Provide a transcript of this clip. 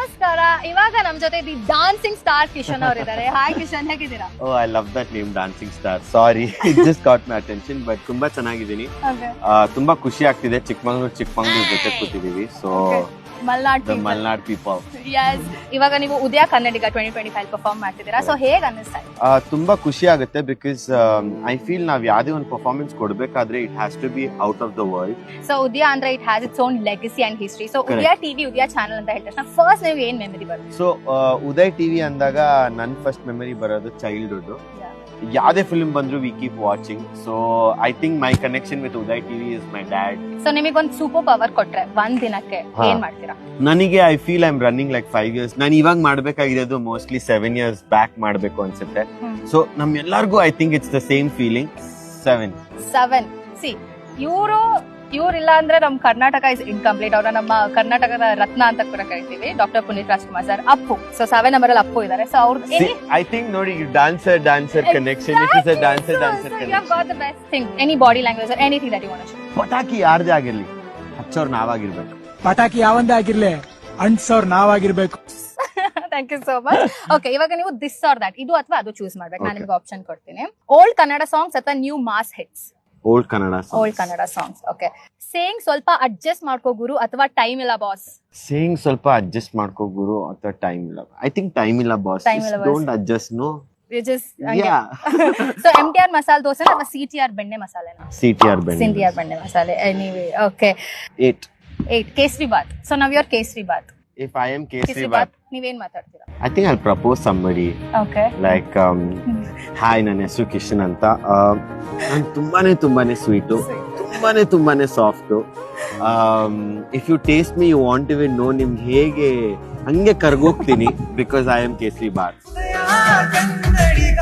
ನಮಸ್ಕಾರ. ಇವಾಗ ನಮ್ ಜೊತೆ ದಿ ಡಾನ್ಸಿಂಗ್ ಸ್ಟಾರ್ ಕಿಶನ್ ಅವರಿದ್ದಾರೆ. ಹಾಯ್ ಕಿಶನ್, ಹೇಗಿದ್ದೀರಾ? Oh, I love that name, Dancing Star. Sorry, it just got my attention, but ತುಂಬಾ ಚೆನ್ನಾಗಿದ್ದೀನಿ. ತುಂಬಾ ಖುಷಿ ಆಗ್ತಿದೆ. ಚಿಕ್ಕಮಂಗ್ಳೂರ್ ಜೊತೆ ಕೂತಿದೀವಿ. So Malnad people. Yes. ಇವಾಗ ನೀವು ಉದಯ ಕನ್ನಡಿಗ 2025 ಪರ್ಫಾರ್ಮ್ ಮಾಡ್ತಿದ್ದೀರಾ. ಸೊ ಹೇಗ್ ಅನ್ನಿಸ್ತಾ ಇದೆ? ತುಂಬಾ ಖುಷಿ ಆಗುತ್ತೆ ಬಿಕಾಸ್ ಐ ಫೀಲ್ ನಾವ್ ಯಾವ್ದೇ ಒಂದು ಪರ್ಫಾರ್ಮೆನ್ಸ್ ಕೊಡ್ಬೇಕಾದ್ರೆ it has to be out of the world. So Udaya ಅಂದ್ರೆ it has its own legacy and history. So Udaya TV, Udaya channel ಅಂತ ಹೇಳಿದ ತಕ್ಷಣ ಫಸ್ಟ್ ನೀವು ಏನ್ ಮೆಮರಿ ಬರುತ್ತೆ? ಸೊ ಉದಯ್ ಟಿವಿ ಅಂದಾಗ ನನ್ ಫಸ್ಟ್ ಮೆಮರಿ ಬರೋದು ಚೈಲ್ಡ್ಹುಡ್. ಯಾವ್ದೇ ಫಿಲ್ಮ್ ಬಂದ್ರು we keep watching. So I think my connection with Uday TV is my dad. So ನಿಮಗೊಂದು ಸೂಪರ್ ಪವರ್ ಕೊಟ್ರೆ ಒಂದ್ ದಿನಕ್ಕೆ ಏನ್ ಮಾಡ್ತೀರಾ? ನನಗೆ I feel I am running like 5 years. ನಾನು ಇವಾಗ ಮಾಡ್ಬೇಕಾಗಿರೋದು ಮೋಸ್ಟ್ಲಿ 7 years ಬ್ಯಾಕ್ ಮಾಡ್ಬೇಕು ಅನ್ಸುತ್ತೆ. ಸೊ ನಮ್ಮೆಲ್ಲರಿಗೂ I think it's the same feeling. 7 C ಇವ್ರಿಲ್ಲ ಅಂದ್ರೆ ನಮ್ ಕರ್ನಾಟಕ ಇಸ್ ಇನ್ಕಂಪ್ಲೀಟ್. ಅವ್ರ ನಮ್ಮ ಕರ್ನಾಟಕದ ರತ್ನ ಅಂತ ಕೂಡ ಕರಿತೀವಿ, doctor Puneeth Rajkumar sir. Appu, so 7 number ಅಲ್ಲಿ ಅಪ್ಪು ಇದಾರೆ. ಸೊ ಅವ್ರದ್ದು ಐ ಥಿಂಕ್ ನೋಡಿ dancer connection. It is a dancer connection. You got the best thing. Any body language or anything that you want to show. ಪಟಾಕಿ ಯಾರ್ದೇ ಆಗಿರ್ಲಿ, ಹಚ್ಚೋರ್ ನಾವಾಗಿರ್ಬೇಕು. ಪಟಾಕಿ ಯಾವಂದೇ ಆಗಿರ್ಲಿ, ಅಂಟ್ಸೋರ್ ನಾವಾಗಿರ್ಬೇಕು. Thank you so much. Okay, ಇವಾಗ ನೀವು ದಿಸ್ ಆರ್ ದಟ್, ಇದು ಅಥವಾ ಅದು ಚೂಸ್ ಮಾಡ್ಬೇಕು. ನಾನು ನಿಮ್ಗೆ ಆಪ್ಷನ್ ಕೊಡ್ತೀನಿ. ಓಲ್ಡ್ ಕನ್ನಡ ಸಾಂಗ್ಸ್ ಅಥವಾ new mass hits? Old Kannada songs. Okay. Saying ಸ್ವಲ್ಪ ಅಡ್ಜಸ್ಟ್ ಮಾಡ್ಕೋ ಗುರು ಅಥವಾ ಟೈಮ್ ಇಲ್ಲ ಬಾಸ್? ಸೇಯಿಂಗ್ ಸ್ವಲ್ಪ ಅಡ್ಜಸ್ಟ್ ಮಾಡ್ಕೋ ಗುರು ಅಥವಾ ಟೈಮ್ ಇಲ್ಲ. ಐ ಥಿಂಕ್ ಟೈಮ್ ಇಲ್ಲ boss. Don't adjust. No, so MTR masala dosa ಅಥವಾ CTR ಬೆಣ್ಣೆ ಮಸಾಲೆನಾ? CTR ಬೆಣ್ಣೆ ಮಸಾಲೆ. Anyway, okay. 8 kesari bath. So ನಾವ್ your kesari bath. If I am kesari bath, ನೀವೇನ್ ಮಾತಾಡ್ತೀರಾ? I think I'll propose somebody. Okay. Like hi, ನನ್ನ ಹೆಸರು ಕಿಶನ್ ಅಂತ. ನಾನು ತುಂಬಾನೇ ಸ್ವೀಟ್, ತುಂಬಾನೇ soft. If you taste me you want even no ನಿಮ್ಗೆ ಹೇಗೆ ಹಂಗೆ ಕರ್ಗೋಗ್ತೀನಿ because I am kesari bath. Kannadiga